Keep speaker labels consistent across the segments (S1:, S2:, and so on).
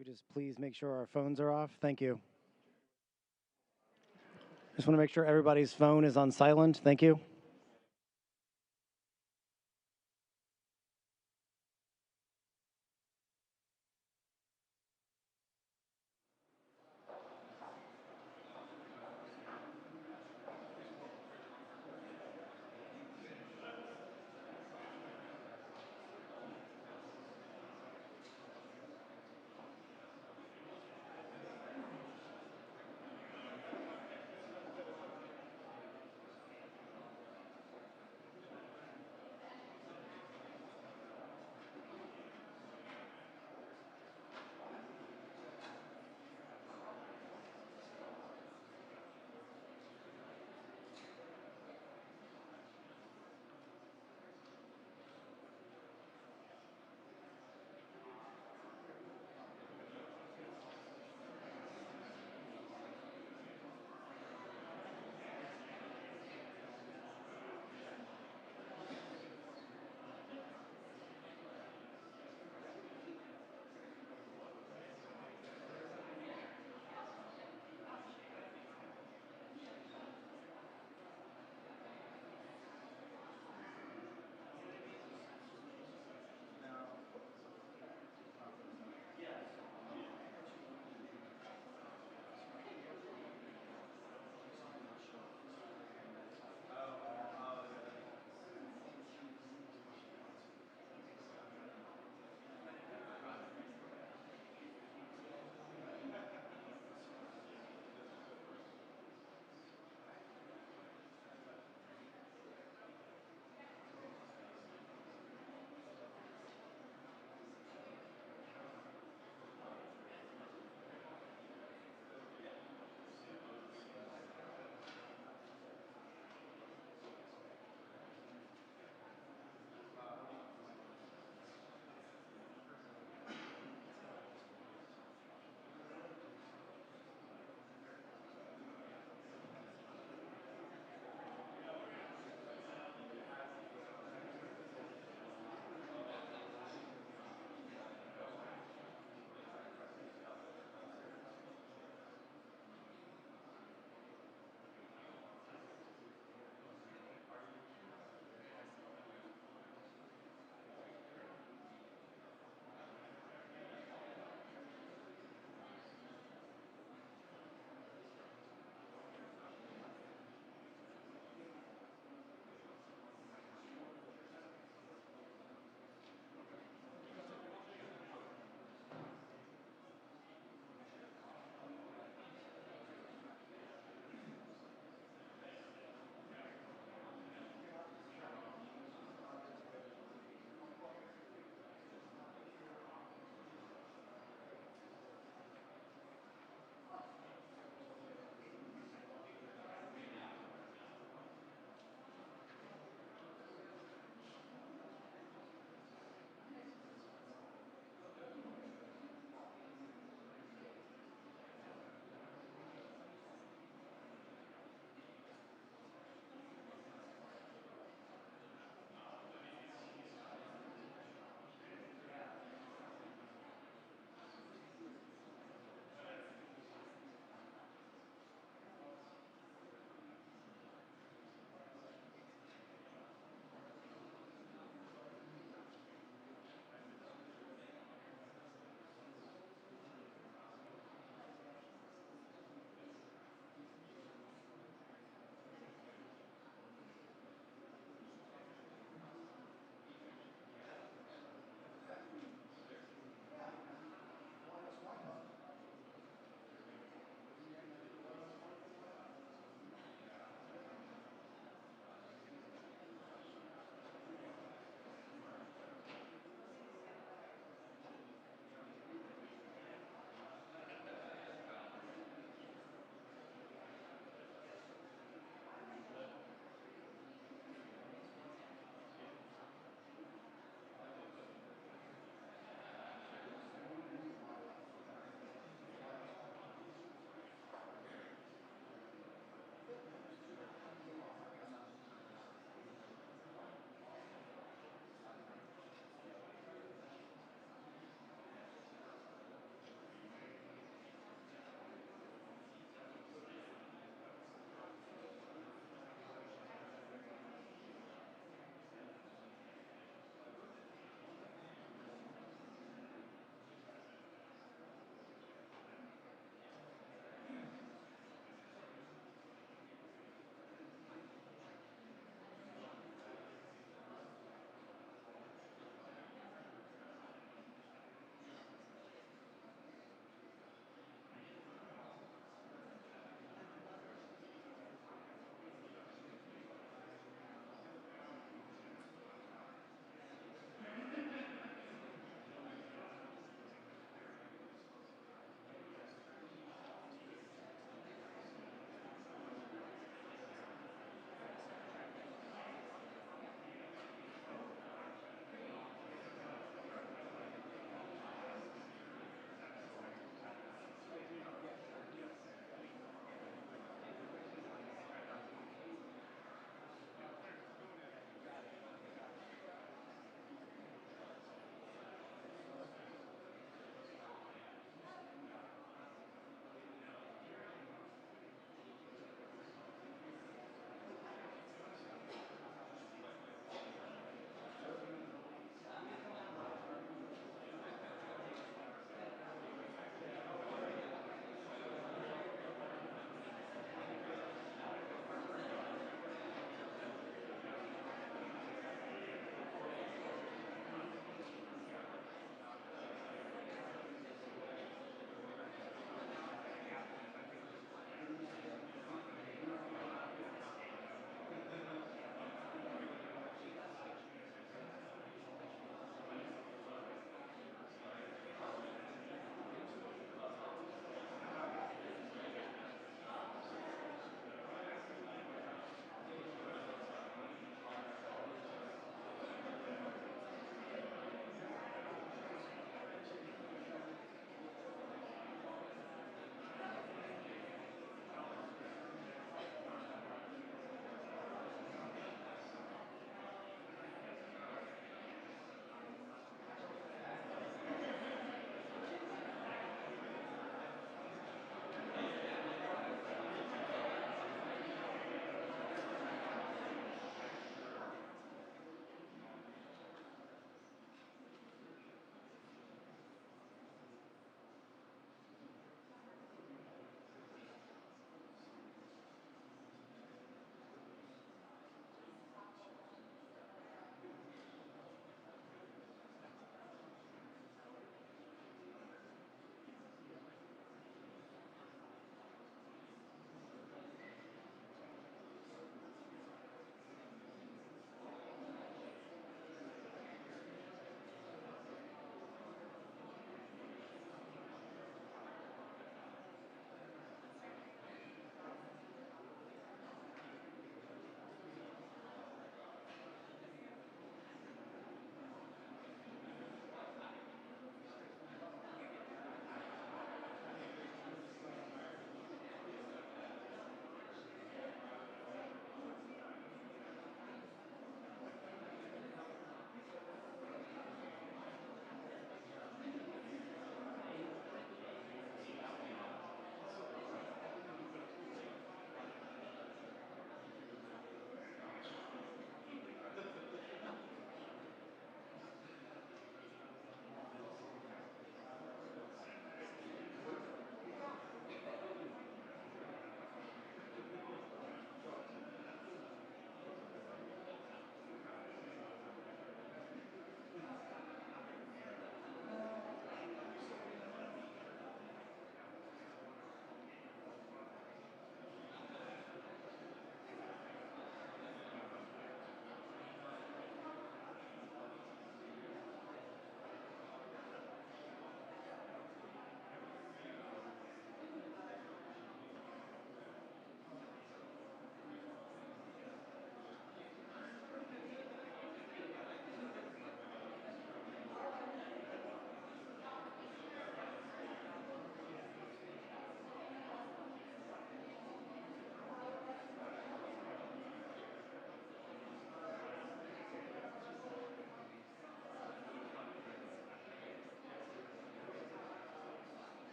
S1: We just please make sure our phones are off. Thank you. Just want to make sure everybody's phone is on silent. Thank you.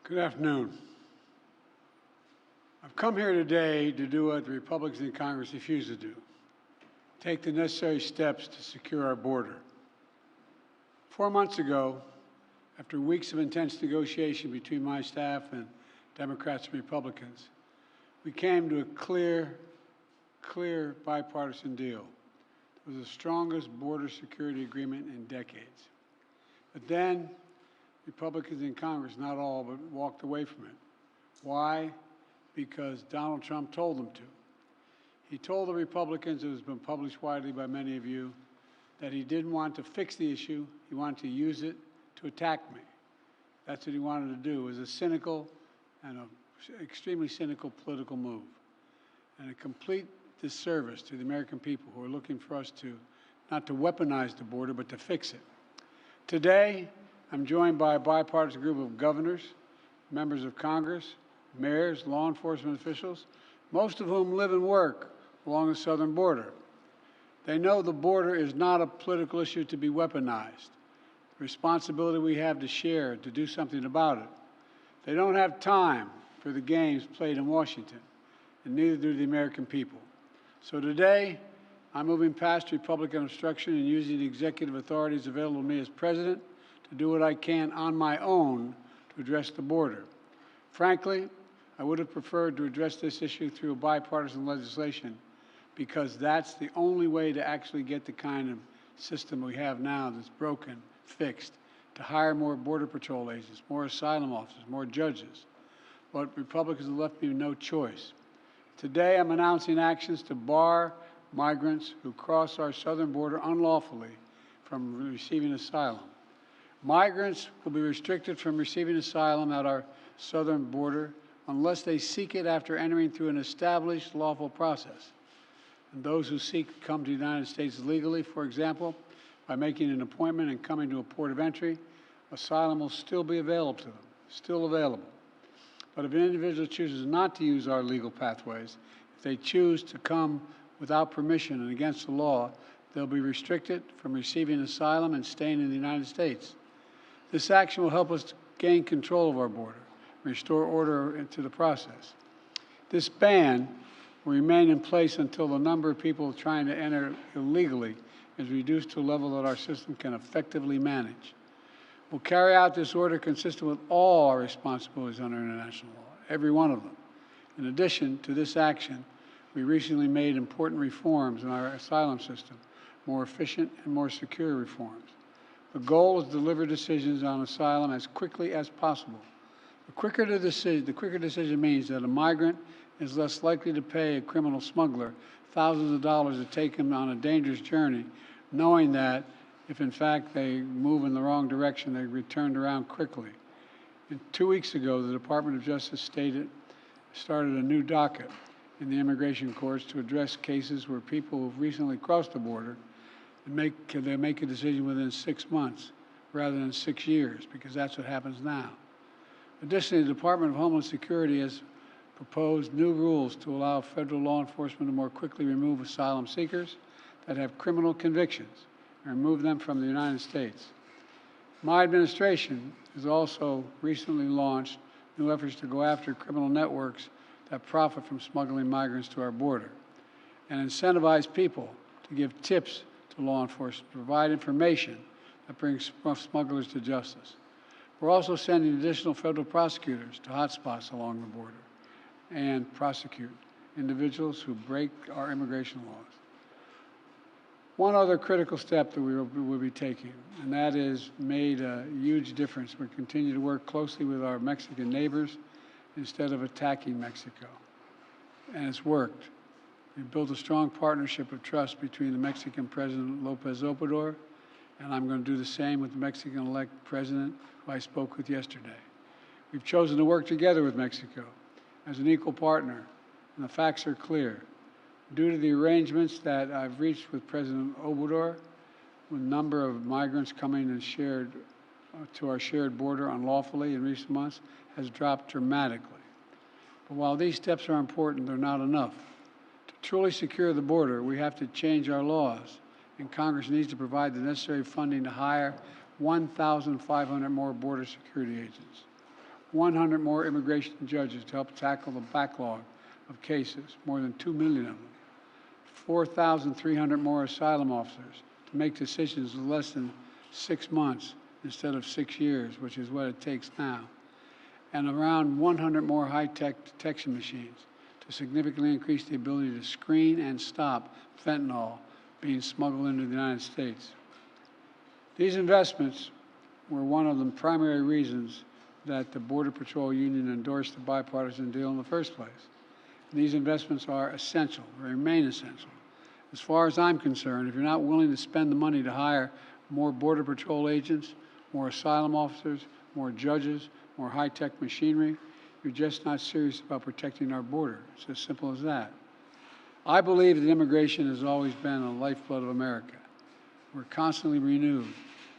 S2: Good afternoon. I've come here today to do what the Republicans in Congress refuse to do, take the necessary steps to secure our border. 4 months ago, after weeks of intense negotiation between my staff and Democrats and Republicans, we came to a clear bipartisan deal. It was the strongest border security agreement in decades. But then, Republicans in Congress, not all, but walked away from it. Why? Because Donald Trump told them to. He told the Republicans, it has been published widely by many of you, that he didn't want to fix the issue, he wanted to use it to attack me. That's what he wanted to do. It was a cynical and an extremely cynical political move, and a complete disservice to the American people who are looking for us to, not to weaponize the border, but to fix it. Today, I'm joined by a bipartisan group of governors, members of Congress, mayors, law enforcement officials, most of whom live and work along the southern border. They know the border is not a political issue to be weaponized. The responsibility we have to share, to do something about it. They don't have time for the games played in Washington, and neither do the American people. So today, I'm moving past Republican obstruction and using the executive authorities available to me as president to do what I can on my own to address the border. Frankly, I would have preferred to address this issue through a bipartisan legislation, because that's the only way to actually get the kind of system we have now that's broken, fixed, to hire more Border Patrol agents, more asylum officers, more judges. But Republicans have left me with no choice. Today, I'm announcing actions to bar migrants who cross our southern border unlawfully from receiving asylum. Migrants will be restricted from receiving asylum at our southern border unless they seek it after entering through an established lawful process. And those who seek to come to the United States legally, for example, by making an appointment and coming to a port of entry, asylum will still be available to them, still available. But if an individual chooses not to use our legal pathways, if they choose to come without permission and against the law, they'll be restricted from receiving asylum and staying in the United States. This action will help us gain control of our border, restore order into the process. This ban will remain in place until the number of people trying to enter illegally is reduced to a level that our system can effectively manage. We'll carry out this order consistent with all our responsibilities under international law, every one of them. In addition to this action, we recently made important reforms in our asylum system, more efficient and more secure reforms. The goal is to deliver decisions on asylum as quickly as possible. The quicker decision means that a migrant is less likely to pay a criminal smuggler thousands of dollars to take him on a dangerous journey, knowing that if in fact they move in the wrong direction, they're returned around quickly. And 2 weeks ago, the Department of Justice started a new docket in the immigration courts to address cases where people who've recently crossed the border they make a decision within 6 months rather than 6 years, because that's what happens now. Additionally, the Department of Homeland Security has proposed new rules to allow federal law enforcement to more quickly remove asylum seekers that have criminal convictions and remove them from the United States. My administration has also recently launched new efforts to go after criminal networks that profit from smuggling migrants to our border, and incentivize people to give tips to law enforcement, provide information that brings smugglers to justice. We're also sending additional federal prosecutors to hotspots along the border and prosecute individuals who break our immigration laws. One other critical step that we will be taking, and that has made a huge difference. We continue to work closely with our Mexican neighbors instead of attacking Mexico, and it's worked. We've built a strong partnership of trust between the Mexican President López Obrador, and I'm going to do the same with the Mexican-elect President who I spoke with yesterday. We've chosen to work together with Mexico as an equal partner, and the facts are clear. Due to the arrangements that I've reached with President Obrador, the number of migrants coming and to our shared border unlawfully in recent months has dropped dramatically. But while these steps are important, they're not enough. To truly secure the border, we have to change our laws, and Congress needs to provide the necessary funding to hire 1,500 more border security agents. 100 more immigration judges to help tackle the backlog of cases, more than 2 million of them, 4,300 more asylum officers to make decisions in less than 6 months instead of 6 years, which is what it takes now, and around 100 more high-tech detection machines to significantly increase the ability to screen and stop fentanyl being smuggled into the United States. These investments were one of the primary reasons that the Border Patrol Union endorsed the bipartisan deal in the first place. And these investments are essential, remain essential. As far as I'm concerned, if you're not willing to spend the money to hire more Border Patrol agents, more asylum officers, more judges, more high-tech machinery, you're just not serious about protecting our border. It's as simple as that. I believe that immigration has always been a lifeblood of America. We're constantly renewed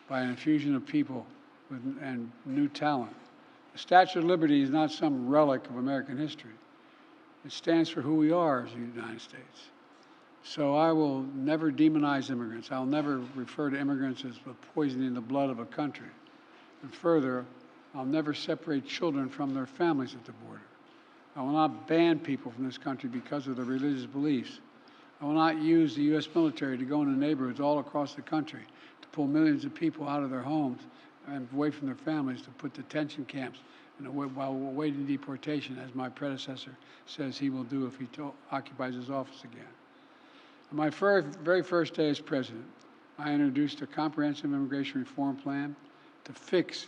S2: by an infusion of people and new talent. The Statue of Liberty is not some relic of American history. It stands for who we are as the United States. So I will never demonize immigrants. I'll never refer to immigrants as poisoning the blood of a country. And further, I'll never separate children from their families at the border. I will not ban people from this country because of their religious beliefs. I will not use the U.S. military to go into neighborhoods all across the country to pull millions of people out of their homes and away from their families to put detention camps while awaiting deportation, as my predecessor says he will do if he occupies his office again. On my very first day as president, I introduced a comprehensive immigration reform plan to fix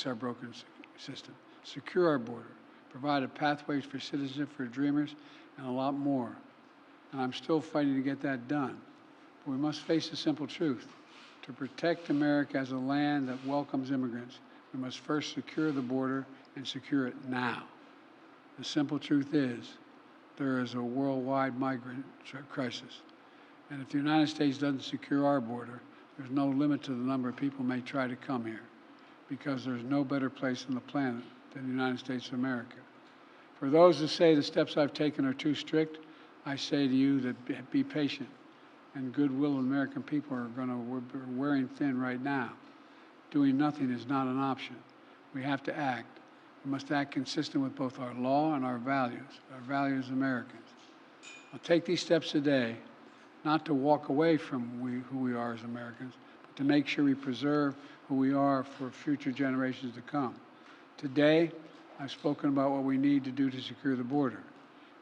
S2: our broken system, secure our border, provide pathways for citizenship for dreamers, and a lot more. And I'm still fighting to get that done. But we must face the simple truth. To protect America as a land that welcomes immigrants, we must first secure the border and secure it now. The simple truth is there is a worldwide migrant crisis. And if the United States doesn't secure our border, there's no limit to the number of people who may try to come here, because there's no better place on the planet than the United States of America. For those who say the steps I've taken are too strict, I say to you that be patient. And goodwill of American people are wearing thin right now. Doing nothing is not an option. We have to act. We must act consistent with both our law and our values as Americans. I'll take these steps today, not to walk away from who we are as Americans, but to make sure we preserve who we are for future generations to come. Today, I've spoken about what we need to do to secure the border.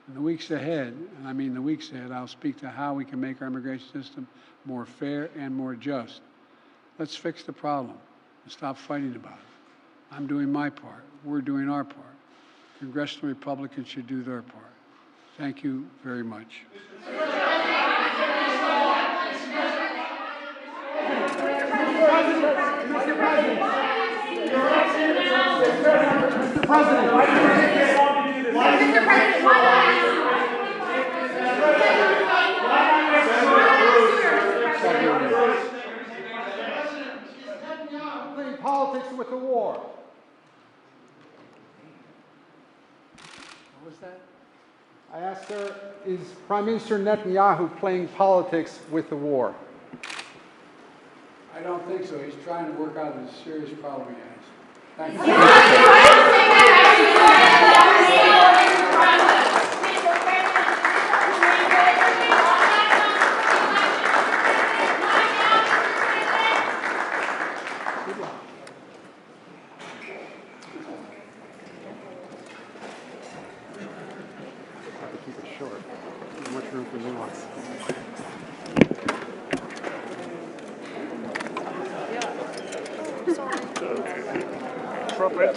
S2: In the weeks ahead, and I mean the weeks ahead, I'll speak to how we can make our immigration system more fair and more just. Let's fix the problem and stop fighting about it. I'm doing my part. We're doing our part. Congressional Republicans should do their part. Thank you very much.
S3: Playing politics with the war. What was that? I asked her, is Prime Minister Netanyahu playing politics with the war?
S2: I don't think so. He's trying to work out a serious problem he has. Thank you.
S3: Keep it short. There's much room for nuance.
S4: Trumpet.